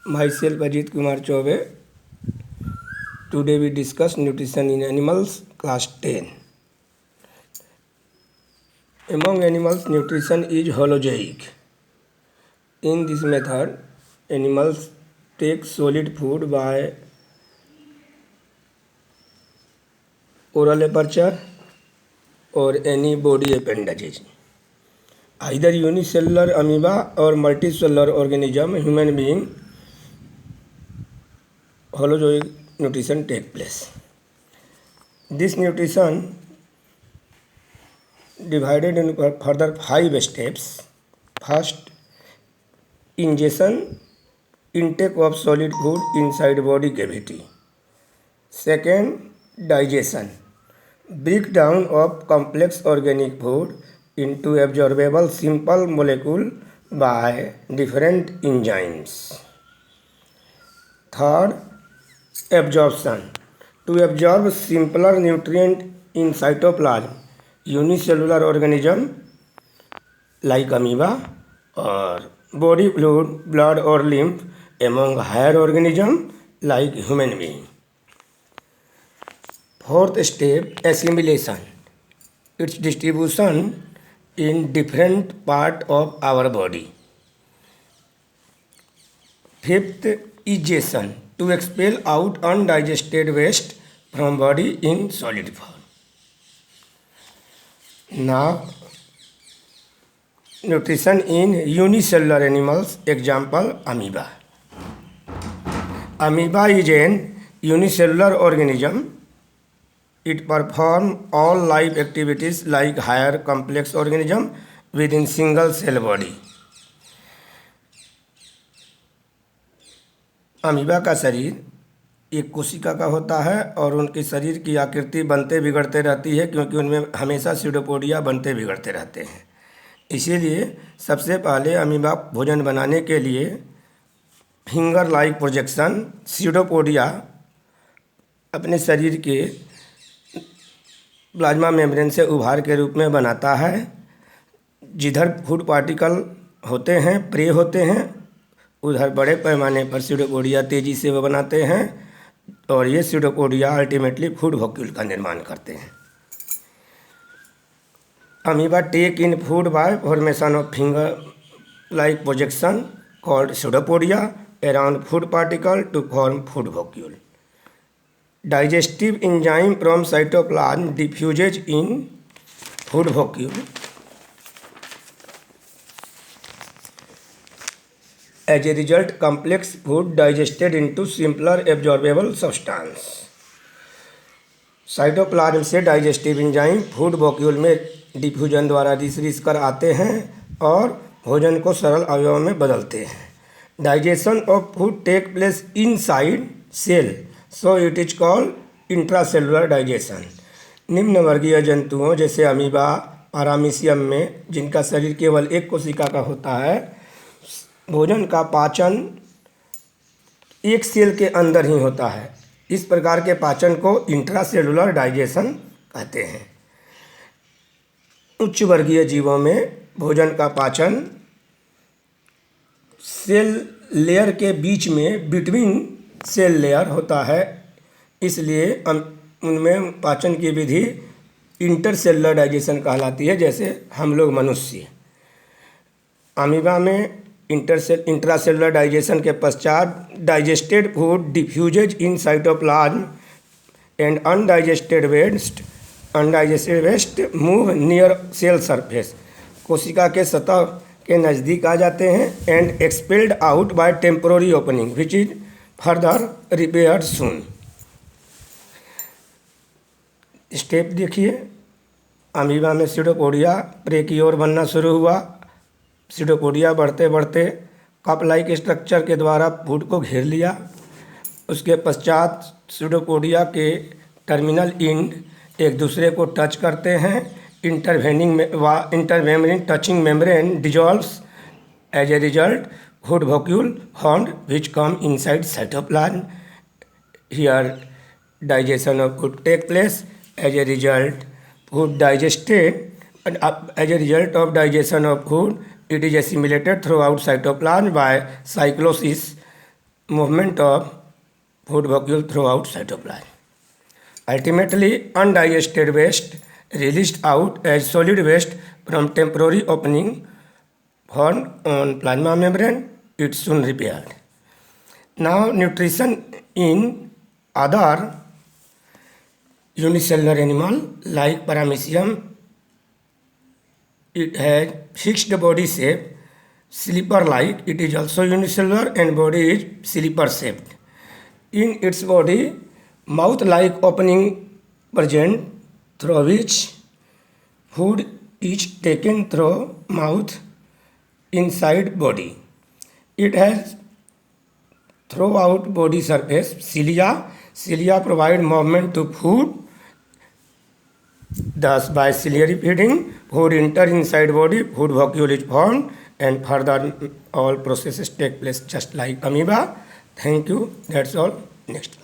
Myself Ajit Kumar Chaube. Today we discuss nutrition in animals, class 10. Among animals, nutrition is holozoic. In this method, animals take solid food by oral aperture or any body appendages. Either unicellular amoeba or multicellular organism, human being, holozoic nutrition take place. This nutrition divided in further 5 steps. First, ingestion, intake of solid food inside body cavity. Second, digestion, breakdown of complex organic food into absorbable simple molecule by different enzymes. Third, absorption, to absorb simpler nutrient in cytoplasm, unicellular organism like amoeba or body fluid, blood or lymph among higher organism like human being. Fourth step, assimilation, its distribution in different part of our body. Fifth, egestion, to expel out undigested waste from body in solid form. Now, nutrition in unicellular animals, example amoeba. Amoeba is an unicellular organism. It performs all life activities like higher complex organism within single cell body. Amoeba का शरीर एक कोशिका का होता है और उनके शरीर की आकृति बनते बिगड़ते रहती है क्योंकि उनमें हमेशा स्यूडोपोडिया बनते बिगड़ते रहते हैं। इसीलिए सबसे पहले अमीबा भोजन बनाने के लिए फिंगर लाइक प्रोजेक्शन स्यूडोपोडिया अपने शरीर के प्लाज्मा मेम्ब्रेन से उभार के रूप में बनाता है। जिधर फूड पार्टिकल होते हैं, प्रे होते हैं, उधर बड़े पैमाने पर स्यूडोपोडिया तेज़ी से वो बनाते हैं और ये स्यूडोपोडिया अल्टीमेटली फूड वॉक्यूल का निर्माण करते हैं। Amoeba take in food by formation of finger like projection called pseudopodia around food particle to form food vacuole. Digestive enzyme from cytoplasm diffuses in food vacuole. As a result, complex food digested into simpler absorbable substance. Cytoplasm से digestive enzyme food vacuole में diffusion द्वारा रिस कर आते हैं और भोजन को सरल अवयव में बदलते हैं. Digestion of food take place inside cell, so it is called intracellular digestion. निम्न वर्गीय जंतुओं जैसे अमीबा, पारामीशियम में जिनका शरीर केवल एक कोशिका का होता है, भोजन का पाचन एक सेल के अंदर ही होता है. इस प्रकार के पाचन को इंट्रासेलुलर डाइजेशन कहते हैं. उच्च वर्गीय जीवों में भोजन का पाचन सेल लेयर के बीच में बिटवीन सेल लेयर होता है. इसलिए उनमें पाचन की विधि इंटरसेलुलर डाइजेशन कहलाती है, जैसे हम लोग मनुष्य. अमीबा में इंट्रासेलुलर डाइजेशन के पश्चात digested food diffuses in cytoplasm and undigested waste move near cell surface. कोशिका के सतह के नज़दीक आ जाते हैं and expelled out by temporary opening which is further repaired soon. Step देखिए. अमीबा में स्यूडोपोडिया प्रे की ओर बनना शुरू हुआ. स्यूडोपोडिया बढ़ते बढ़ते कप लाइक स्ट्रक्चर के द्वारा फूड को घेर लिया. उसके पश्चात स्यूडोपोडिया के टर्मिनल एंड एक दूसरे को टच करते हैं. इंटरवेमब्रेन touching membrane dissolves. As a result food vacuole formed which come inside cytoplasm. Here digestion of food take place. As a result, food digested, and as a result of digestion of food, it is assimilated throughout cytoplasm by cyclosis movement of food vacuole throughout cytoplasm. Ultimately, undigested waste released out as solid waste from temporary opening formed on plasma membrane, it's soon repaired. Now, nutrition in other unicellular animal like Paramecium, it has fixed body shape, slipper-like. It is also unicellular and body is slipper-shaped. In its body, mouth-like opening present through which food is taken through mouth inside body. It has throughout body surface cilia. Cilia provide movement to food. Thus, by ciliary feeding, food enter inside body, food vacuole is formed, and further all processes take place just like amoeba. Thank you. That's all. Next.